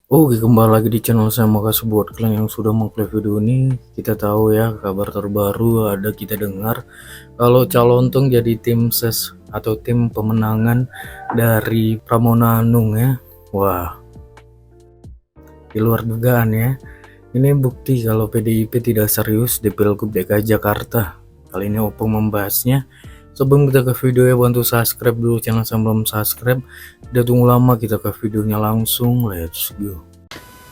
Oke, kembali lagi di channel saya. Makasih buat kalian yang sudah mengklik video ini. Kita tahu ya, kabar terbaru ada kita dengar kalau Calontong jadi tim ses atau tim pemenangan dari Pramono Anung ya. Wah, di luar dugaan ya. Ini bukti kalau PDIP tidak serius di Pilgub DKI Jakarta. Kali ini Opung membahasnya. Sebelum kita ke video ya, bantu subscribe dulu channel saya belum subscribe. Udah tunggu lama, kita ke videonya langsung. Let's go.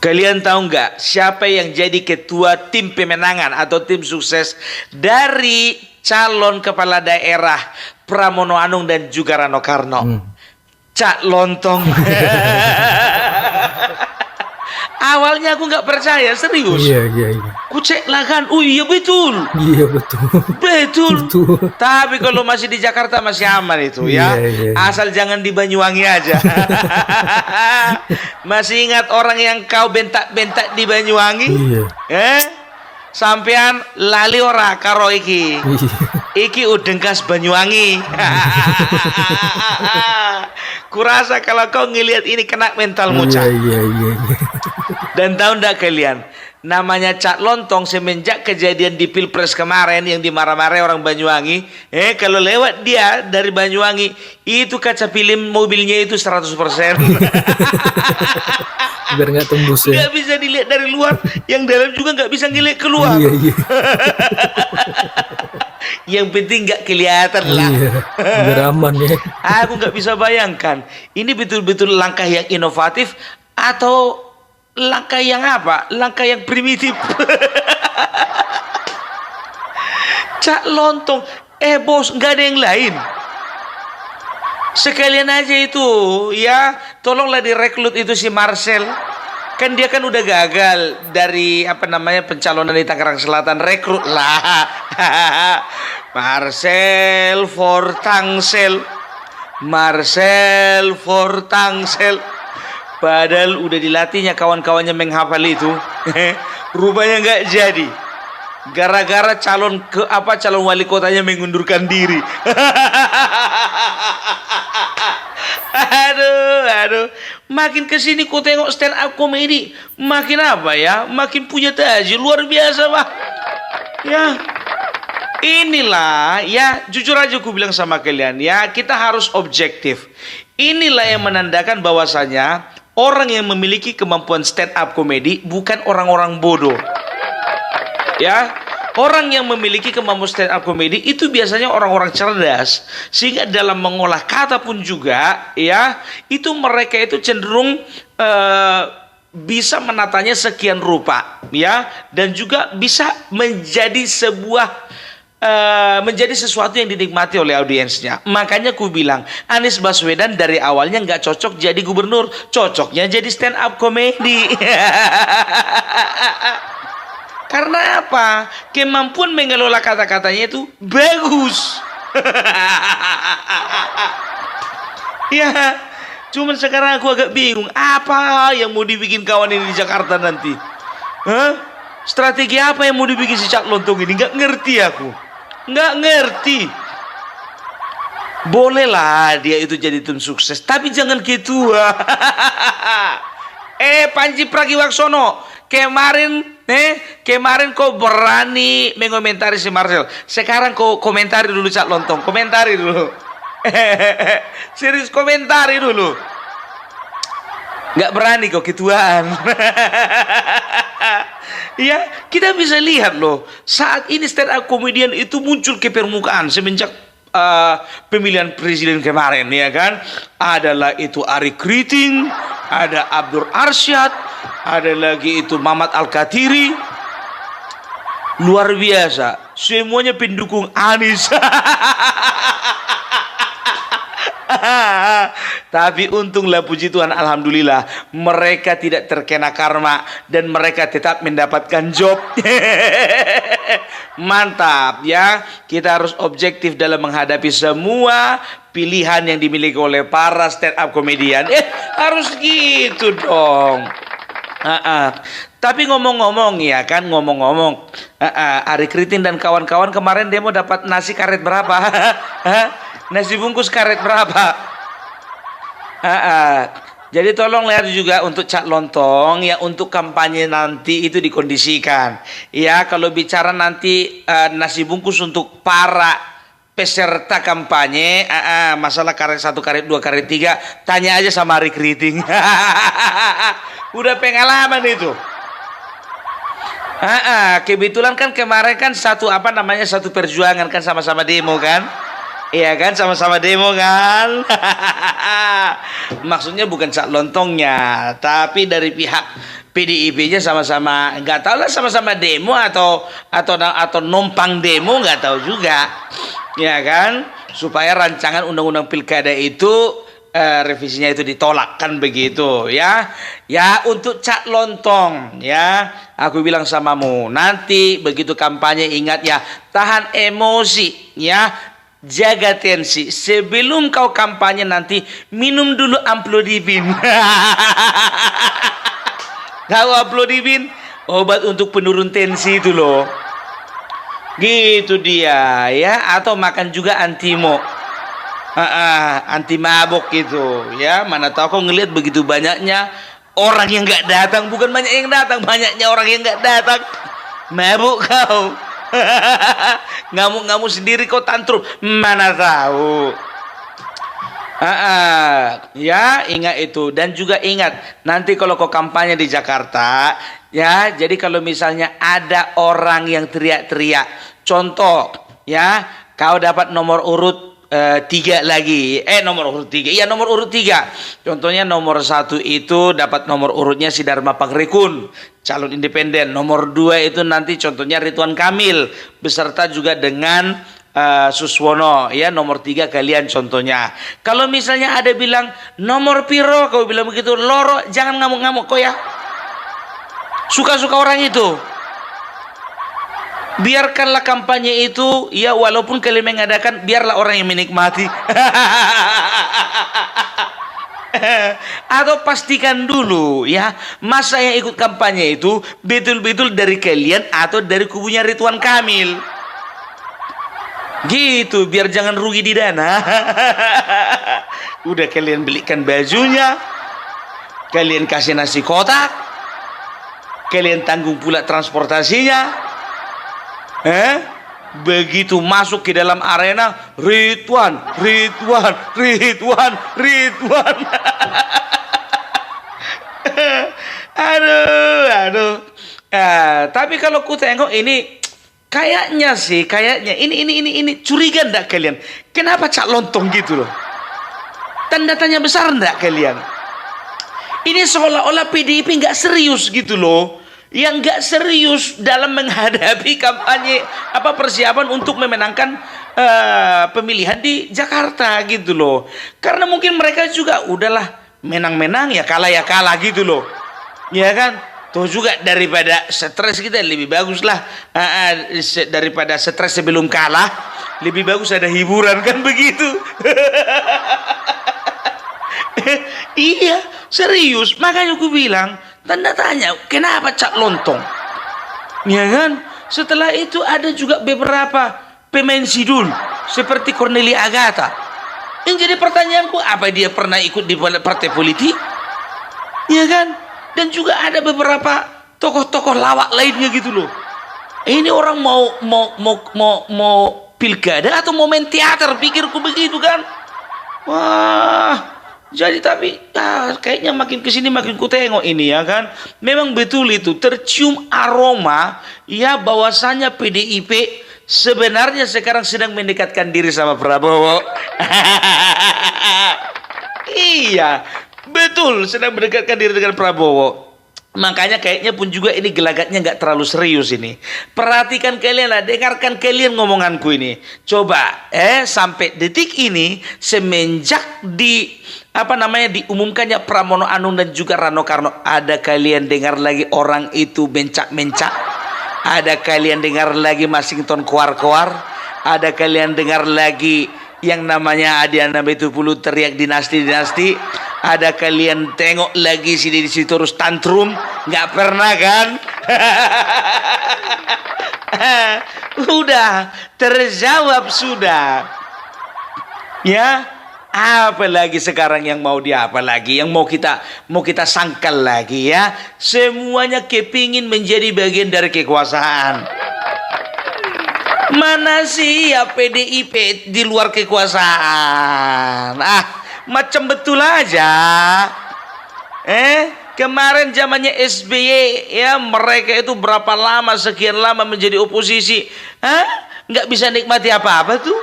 Kalian tahu nggak siapa yang jadi ketua tim pemenangan atau tim sukses dari calon kepala daerah Pramono Anung dan juga Rano Karno? Cak Lontong. Awalnya aku nggak percaya, serius. Iya. Ku cek lah kan, oh iya betul. Iya betul. Betul. Betul. Tapi kalau masih di Jakarta masih aman itu ya. Iya. Asal jangan di Banyuwangi aja. Masih ingat orang yang kau bentak-bentak di Banyuwangi? Iya. Sampean lali ora karo iki. Iya. Iki udengkas Banyuwangi. Kurasa kalau kau ngelihat ini kena mental mucak. Iya. Dan tahu ndak kalian, namanya Cak Lontong semenjak kejadian di Pilpres kemarin yang dimarah-marah orang Banyuwangi, kalau lewat dia dari Banyuwangi, itu kaca film mobilnya itu 100%. Biar nggak tembus ya. Nggak bisa dilihat dari luar, yang dalam juga nggak bisa ngelihat keluar. Iya. Yang penting nggak kelihatan lah. Iya. Biar aman ya. Aku nggak bisa bayangkan, ini betul-betul langkah yang inovatif atau langkah yang apa? Langkah yang primitif. Cak Lontong, bos, nggak ada yang lain. Sekalian aja itu, ya, tolonglah direkrut itu si Marcel. Kan dia kan udah gagal dari pencalonan di Tangerang Selatan, rekrut lah. Marcel for Tangsel. Marcel for Tangsel. Padahal udah dilatihnya kawan-kawannya menghafal itu. Rupanya nggak jadi. Gara-gara calon wali kotanya mengundurkan diri. Aduh. Makin kesini ku tengok stand up komedi, makin apa ya? Makin punya taji luar biasa, Pak. Ya. Inilah ya, jujur aja ku bilang sama kalian ya, kita harus objektif. Inilah yang menandakan bahwasanya orang yang memiliki kemampuan stand up komedi bukan orang-orang bodoh. Ya, orang yang memiliki kemampuan stand up komedi itu biasanya orang-orang cerdas, sehingga dalam mengolah kata pun juga ya, itu mereka itu cenderung bisa menatanya sekian rupa ya, dan juga bisa menjadi sesuatu yang dinikmati oleh audiensnya. Makanya ku bilang Anies Baswedan dari awalnya nggak cocok jadi gubernur, cocoknya jadi stand up komedi. Karena apa? Kemampuan mengelola kata-katanya itu bagus. Ya, cuman sekarang aku agak bingung apa yang mau dibikin kawan ini di Jakarta nanti. Strategi apa yang mau dibikin si Cak Lontong ini? Nggak ngerti aku. Nggak ngerti. Bolehlah dia itu jadi tim sukses, tapi jangan ketua. Panji Pragiwaksono, kemarin kau berani mengomentari si Marcel. Sekarang kau komentari dulu Cak Lontong, komentari dulu. Serius, komentari dulu. Nggak berani kau ketuaan. Ya, kita bisa lihat loh, saat ini stand up comedian itu muncul ke permukaan semenjak pemilihan presiden kemarin, ya kan? Adalah itu Ari Kriting, ada Abdur Arsyad, ada lagi itu Mamat Al-Katiri. Luar biasa, semuanya pendukung Anies. Tapi untunglah, puji Tuhan, alhamdulillah, mereka tidak terkena karma dan mereka tetap mendapatkan job. Mantap ya, kita harus objektif dalam menghadapi semua pilihan yang dimiliki oleh para stand up komedian. Harus gitu dong. Tapi ngomong-ngomong ya kan, Ari Kriting dan kawan-kawan kemarin demo dapat nasi karet berapa? Nasi bungkus karet berapa? Jadi tolong lihat juga untuk Cak Lontong ya, untuk kampanye nanti itu dikondisikan. Ya, kalau bicara nanti nasi bungkus untuk para peserta kampanye, masalah karet 1, karet 2, karet 3, tanya aja sama Rick Riting. Udah pengalaman itu. Kebetulan kan kemarin kan satu perjuangan kan, sama-sama demo kan. Iya kan, sama-sama demo kan. Maksudnya bukan Cak Lontongnya, tapi dari pihak PDIP-nya sama-sama, nggak tahu lah, sama-sama demo atau numpang demo, nggak tahu juga. Ya kan, supaya rancangan undang-undang pilkada itu revisinya itu ditolak kan begitu ya. Ya, untuk Cak Lontong ya, aku bilang samamu, nanti begitu kampanye ingat ya, tahan emosi ya. Jaga tensi. Sebelum kau kampanye nanti, minum dulu amlodipin. Kau amlodipin, obat untuk penurun tensi itu loh. Gitu dia ya. Atau makan juga antimo, anti mabok gitu ya. Mana tahu kau ngelihat begitu banyaknya orang yang nggak datang. Bukan banyak yang datang, banyaknya orang yang nggak datang. Mabuk kau. Ngamuk-ngamuk sendiri kau tantrum, mana tahu. Ya, ingat itu. Dan juga ingat, nanti kalau kau kampanye di Jakarta ya, jadi kalau misalnya ada orang yang teriak-teriak, contoh ya, kau dapat nomor urut 3 lagi, nomor urut 3, iya nomor urut 3. Contohnya nomor 1 itu dapat nomor urutnya si Dharma Pangrekun, calon independen. Nomor 2 itu nanti contohnya Ridwan Kamil beserta juga dengan Suswono ya. Nomor 3 kalian contohnya. Kalau misalnya ada bilang nomor piro, kau bilang begitu, loro, jangan ngamuk-ngamuk kau ya. Suka-suka orang itu. Biarkanlah kampanye itu ya, walaupun kalian mengadakan, biarlah orang yang menikmati. Atau pastikan dulu ya, masa yang ikut kampanye itu betul-betul dari kalian atau dari kubunya Ridwan Kamil. Gitu, biar jangan rugi di dana. Udah kalian belikan bajunya, kalian kasih nasi kotak, kalian tanggung pula transportasinya. Begitu masuk ke dalam arena, Ridwan. Aduh. Tapi kalau ku tengok ini, kayaknya ini curiga ndak kalian? Kenapa Cak Lontong gitu loh? Tanda tanya besar ndak kalian? Ini seolah-olah PDIP nggak serius gitu loh. Yang nggak serius dalam menghadapi kampanye persiapan untuk memenangkan pemilihan di Jakarta gitu loh. Karena mungkin mereka juga udahlah, menang-menang ya kalah gitu loh. Ya kan? Tuh juga daripada stres kita, lebih bagus lah daripada stres sebelum kalah, lebih bagus ada hiburan kan begitu. Iya, serius. Makanya aku bilang, tanda tanya, kenapa Cak Lontong? Ya kan? Setelah itu ada juga beberapa pemain sidul seperti Cornelia Agatha. Yang jadi pertanyaanku, apa dia pernah ikut di partai politik? Ya kan? Dan juga ada beberapa tokoh-tokoh lawak lainnya gitu loh. Ini orang mau pilkada atau mau main teater, pikirku begitu kan? Wah. Jadi tapi kayaknya makin kesini makin ku tengok ini ya kan, memang betul itu tercium aroma ya, bahwasanya PDIP sebenarnya sekarang sedang mendekatkan diri sama Prabowo. Iya, betul, sedang mendekatkan diri dengan Prabowo. Makanya kayaknya pun juga ini gelagatnya nggak terlalu serius ini. Perhatikan kalian lah, dengarkan kalian ngomonganku ini. Coba sampai detik ini, semenjak diumumkannya Pramono Anung dan juga Rano Karno, ada kalian dengar lagi orang itu bencak-mencak? Ada kalian dengar lagi Masinton koar-koar? Ada kalian dengar lagi yang namanya Adiana Betupulu teriak dinasti-dinasti? Ada kalian tengok lagi si Deddy Sitorus tantrum? Nggak pernah kan? Udah terjawab sudah. Ya, Apalagi sekarang yang mau diapa lagi, yang mau kita sangkal lagi ya. Semuanya kepingin menjadi bagian dari kekuasaan. Mana sih ya PDIP di luar kekuasaan? Macam betul aja. Kemarin zamannya SBY ya, mereka itu berapa lama, sekian lama menjadi oposisi. Nggak bisa nikmati apa-apa tuh.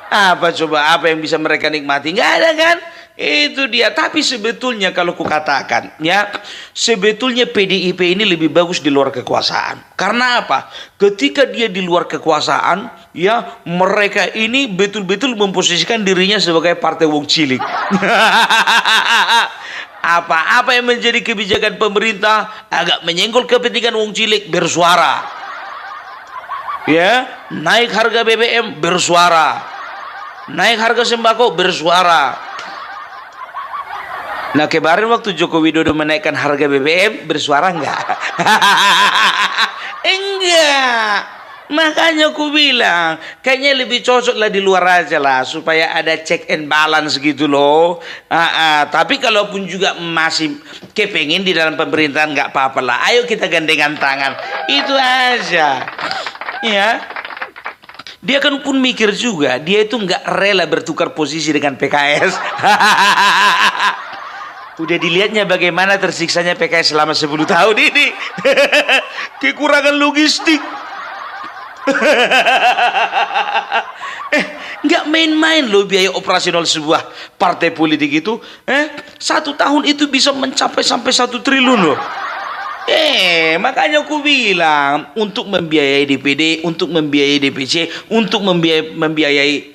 Apa coba, apa yang bisa mereka nikmati? Nggak ada kan? Itu dia. Tapi sebetulnya kalau kukatakan ya, sebetulnya PDIP ini lebih bagus di luar kekuasaan. Karena apa? Ketika dia di luar kekuasaan ya, mereka ini betul-betul memposisikan dirinya sebagai partai wong cilik. Apa-apa yang menjadi kebijakan pemerintah agak menyenggol kepentingan wong cilik, bersuara. Ya, naik harga BBM, bersuara. Naik harga sembako, bersuara. Nah, kemarin waktu Joko Widodo menaikkan harga BBM, bersuara enggak? Enggak. Makanya aku bilang, kayaknya lebih cocok lah di luar aja lah, supaya ada check and balance gitu loh. Tapi kalaupun juga masih kepengin di dalam pemerintahan, nggak apa-apa lah. Ayo kita gandengan tangan. Itu aja. Ya. Dia kan pun mikir juga, dia itu nggak rela bertukar posisi dengan PKS. Udah dilihatnya bagaimana tersiksanya PKS selama 10 tahun ini. Kekurangan logistik. Nggak main-main loh biaya operasional sebuah partai politik itu. 1 tahun itu bisa mencapai sampai 1 triliun loh. Makanya aku bilang, untuk membiayai DPD, untuk membiayai DPC, untuk membiayai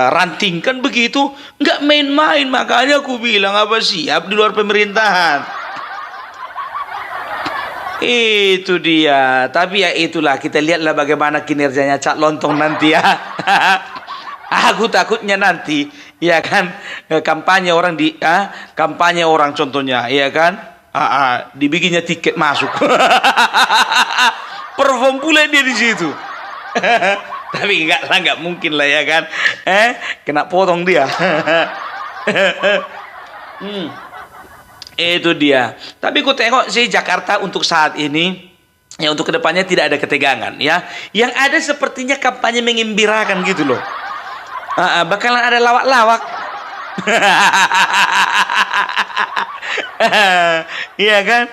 ranting, kan begitu, nggak main-main. Makanya aku bilang, apa siap di luar pemerintahan. Itu dia. Tapi ya itulah, kita lihatlah bagaimana kinerjanya Cak Lontong nanti ya. Aku takutnya nanti ya kan, kampanye orang contohnya ya kan, dibikinnya tiket masuk. Perform pula dia di situ. Tapi nggak mungkin lah ya kan. Kena potong dia. Itu dia. Tapi ku tengok sih Jakarta untuk saat ini, ya untuk kedepannya tidak ada ketegangan ya. Yang ada sepertinya kampanye mengembirakan gitu loh. Bakalan ada lawak-lawak. Iya kan?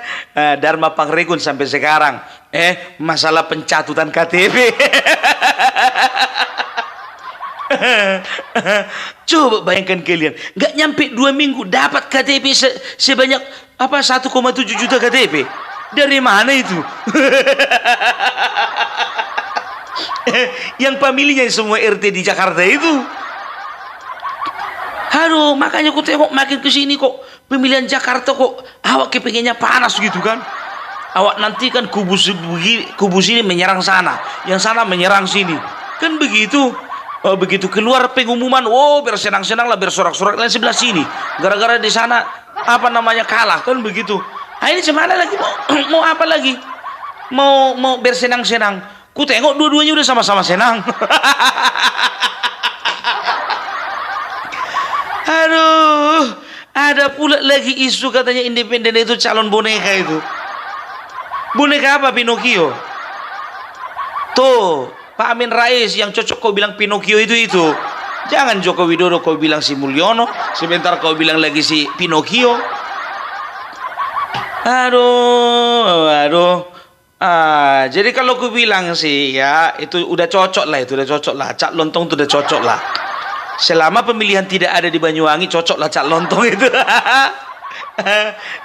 Dharma Pangrekun sampai sekarang masalah pencatutan KTP. Coba bayangkan kalian, nggak nyampe 2 minggu dapat KTP sebanyak 1,7 juta KTP. Dari mana itu? Yang pemilihnya semua RT di Jakarta itu. Aduh, makanya aku tengok makin kesini kok pemilihan Jakarta kok awak kepengennya panas gitu kan. Awak nanti kan kubu sini menyerang sana, yang sana menyerang sini. Kan begitu. Begitu keluar pengumuman, bersenang-senang lah, bersorak-sorak lain sebelah sini. Gara-gara di sana kalah kan begitu. Ini gimana lagi mau apa lagi? Mau bersenang-senang. Ku tengok dua-duanya udah sama-sama senang. Aduh, ada pula lagi isu katanya independen itu calon boneka itu. Boneka apa? Pinocchio. Tuh, Pak Amin Rais yang cocok kau bilang Pinocchio itu. Jangan Joko Widodo kau bilang si Mulyono, sebentar kau bilang lagi si Pinocchio. Aduh. Jadi kalau aku bilang sih ya, itu udah cocok lah. Cak Lontong itu udah cocok lah. Selama pemilihan tidak ada di Banyuwangi, cocok lah Cak Lontong itu.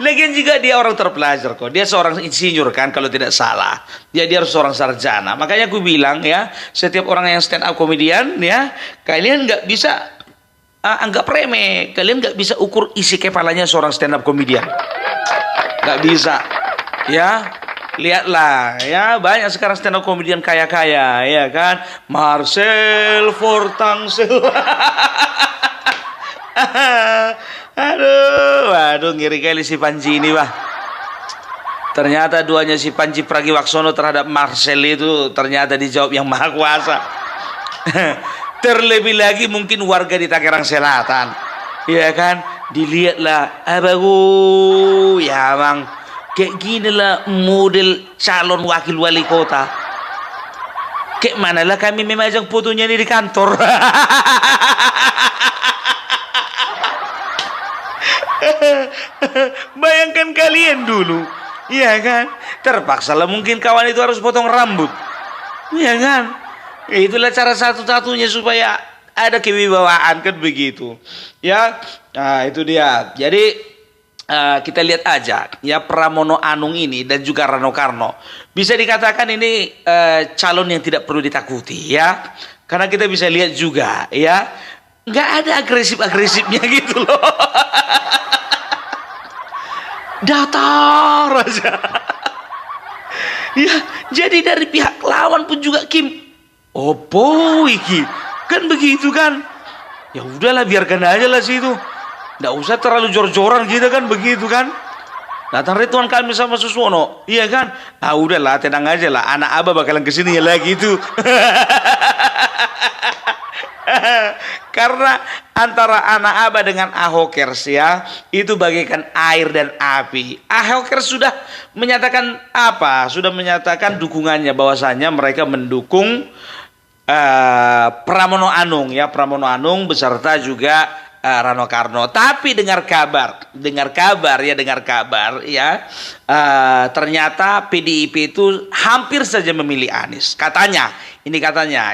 Lagian juga dia orang terpelajar kok. Dia seorang insinyur kan kalau tidak salah. Dia harus seorang sarjana. Makanya aku bilang ya, setiap orang yang stand up komedian ya, kalian nggak bisa anggap remeh. Kalian nggak bisa ukur isi kepalanya seorang stand up komedian. Nggak bisa. Ya, lihatlah ya, banyak sekarang stand up komedian kaya-kaya ya kan. Marcel Fortangsel. Aduh, ngiri kali si Panji ini, Bah. Ternyata duanya si Panji Pragiwaksono terhadap Marcel itu ternyata dijawab yang Maha Kuasa. Terlebih lagi mungkin warga di Tangerang Selatan, ya kan? Dilihatlah, abago, ya bang, kayak gini lah model calon wakil wali kota. Kayak mana lah kami memajang fotonya ini di kantor. Bayangkan kalian dulu, iya kan? Terpaksa lah mungkin kawan itu harus potong rambut, iya kan? Itulah cara satu-satunya supaya ada kewibawaan, kan begitu, ya. Nah itu dia. Jadi kita lihat aja ya, Pramono Anung ini dan juga Rano Karno bisa dikatakan ini calon yang tidak perlu ditakuti ya, karena kita bisa lihat juga ya, nggak ada agresifnya gitu loh. Datar aja. Ya, jadi dari pihak lawan pun juga Kim, opo iki, kan begitu kan? Ya udahlah, biarkan aja lah situ. Nggak usah terlalu jor-joran gitu kan, begitu kan? Datang Ridwan Kamil sama Suswono, iya kan? Ah udahlah, tenang aja lah, anak Abah bakalan kesini ya lagi itu. Karena antara anak Abah dengan Ahokers ya, itu bagaikan air dan api. Ahokers sudah menyatakan apa? Sudah menyatakan dukungannya, bahwasanya mereka mendukung Pramono Anung ya, Pramono Anung beserta juga Rano Karno. Tapi dengar kabar ya, ternyata PDIP itu hampir saja memilih Anies. Katanya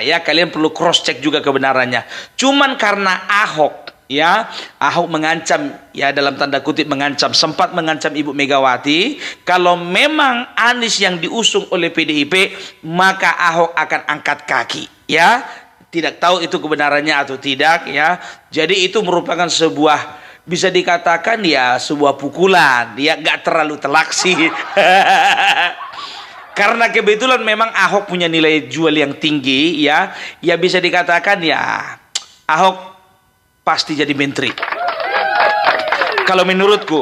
ya, kalian perlu cross check juga kebenarannya. Cuman karena Ahok ya, Ahok mengancam ya, dalam tanda kutip mengancam, sempat mengancam Ibu Megawati, kalau memang Anies yang diusung oleh PDIP maka Ahok akan angkat kaki ya. Tidak tahu itu kebenarannya atau tidak ya. Jadi itu merupakan sebuah, bisa dikatakan ya, sebuah pukulan ya, gak terlalu telak sih. Karena kebetulan memang Ahok punya nilai jual yang tinggi ya, ya bisa dikatakan ya Ahok pasti jadi menteri kalau menurutku.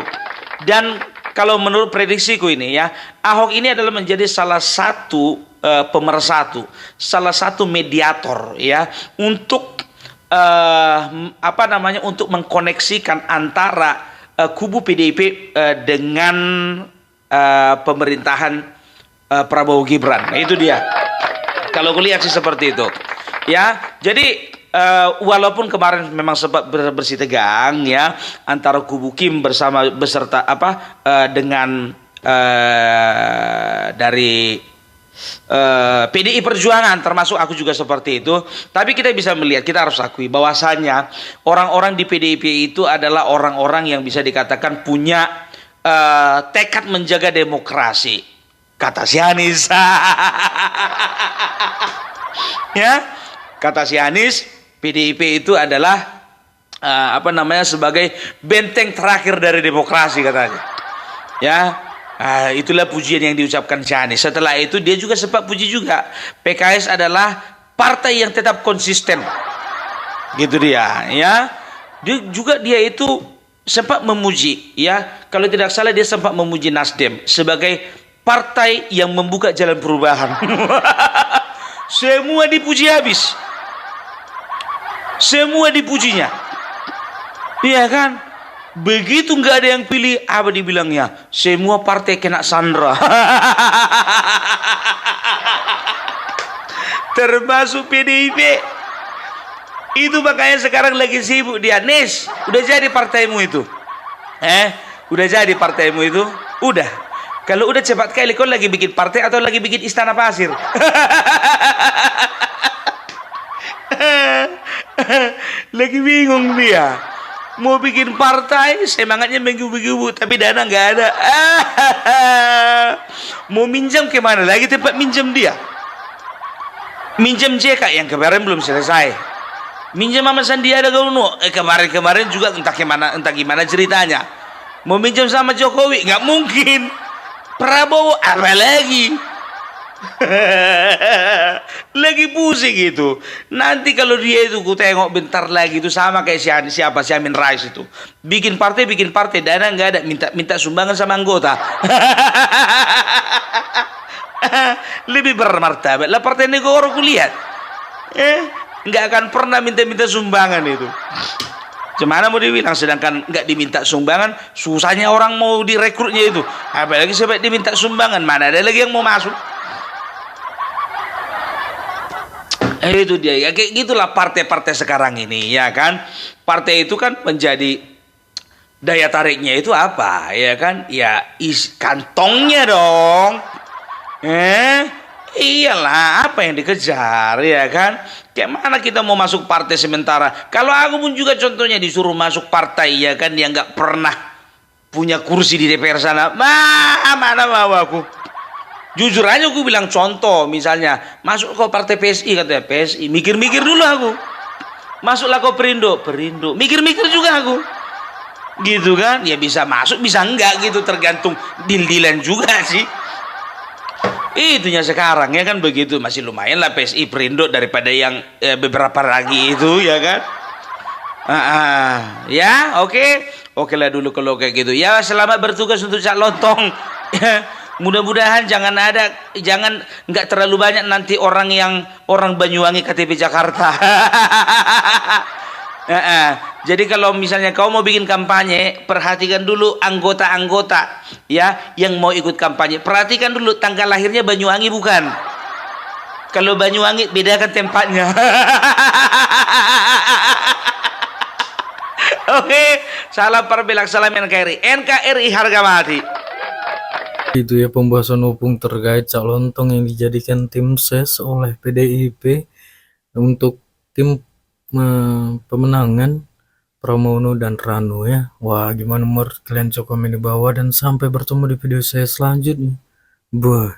Dan kalau menurut prediksiku ini ya, Ahok ini adalah menjadi salah satu pemersatu, salah satu mediator ya, untuk untuk mengkoneksikan antara kubu PDIP dengan pemerintahan Prabowo Gibran. Nah, itu dia. Kalau kulihat sih seperti itu. Ya, jadi walaupun kemarin memang sempat bersih tegang ya antara kubu Kim beserta dengan dari PDI Perjuangan, termasuk aku juga seperti itu. Tapi kita bisa melihat, kita harus akui bahwasanya orang-orang di PDIP itu adalah orang-orang yang bisa dikatakan punya tekad menjaga demokrasi, kata si Anies. Ya, kata si Anies, PDIP itu adalah sebagai benteng terakhir dari demokrasi katanya. Ya. Itulah pujian yang diucapkan si Anies. Setelah itu dia juga sempat puji juga, PKS adalah partai yang tetap konsisten. Gitu dia, ya. Dia itu sempat memuji, ya. Kalau tidak salah dia sempat memuji Nasdem sebagai partai yang membuka jalan perubahan. Semua dipuji habis. Semua dipujinya. Iya kan? Begitu nggak ada yang pilih, apa dibilangnya? Semua partai kena sandra. Termasuk PDIP. Itu makanya sekarang lagi sibuk dia. Nis, udah jadi partaimu itu? Udah jadi partaimu itu? Udah. Kalau udah cepat kali, kau lagi bikin partai atau lagi bikin istana pasir? Lagi bingung dia. Mau bikin partai, semangatnya menggebu-gebu, tapi dana nggak ada. Mau minjam kemana lagi tempat minjam dia? Minjam JK yang kemarin belum selesai. Minjam sama Sandiaga Uno, kemarin juga entah gimana ceritanya. Mau minjam sama Jokowi, nggak mungkin. Prabowo apa lagi? Lagi pusing gitu. Nanti kalau dia itu ku tengok bentar lagi itu sama kayak si Amin Rais itu. Bikin partai, dana nggak ada, minta sumbangan sama anggota. Lebih bermartabat lah partai negara kulihat. nggak akan pernah minta-minta sumbangan itu. Gimana mau dibilang, sedangkan nggak diminta sumbangan, susahnya orang mau direkrutnya itu. Apalagi sampai diminta sumbangan, mana ada lagi yang mau masuk. Itu dia ya, kayak gitulah partai-partai sekarang ini ya kan. Partai itu kan menjadi daya tariknya itu apa ya kan? Ya kantongnya dong. Iyalah, apa yang dikejar ya kan? Kayak mana kita mau masuk partai sementara? Kalau aku pun juga contohnya disuruh masuk partai ya kan, yang nggak pernah punya kursi di DPR sana, mana mau aku? Jujur aja aku bilang, contoh misalnya masuk ke partai PSI, katanya PSI, mikir-mikir dulu aku. Masuklah ke Perindo, Perindo, mikir-mikir juga aku. Gitu kan? Ya bisa masuk, bisa enggak gitu, tergantung deal-dealan juga sih. Itunya sekarang ya kan begitu, masih lumayan lah PSI Perindo daripada yang beberapa lagi itu ya kan. Ya oke lah dulu kalau kayak gitu ya. Selamat bertugas untuk Cak Lontong. Mudah-mudahan jangan nggak terlalu banyak nanti orang Banyuwangi KTP Jakarta. Jadi kalau misalnya kau mau bikin kampanye, perhatikan dulu anggota-anggota ya yang mau ikut kampanye. Perhatikan dulu tanggal lahirnya Banyuwangi bukan. Kalau Banyuwangi bedakan tempatnya. Oke, salam perbelak, salam NKRI. NKRI harga mati. Itu ya pembahasan opung terkait Cak Lontong yang dijadikan tim ses oleh PDIP untuk tim pemenangan Pramono dan Rano ya. Wah, gimana menurut kalian? Coba komen di bawah dan sampai bertemu di video saya selanjutnya. Bye.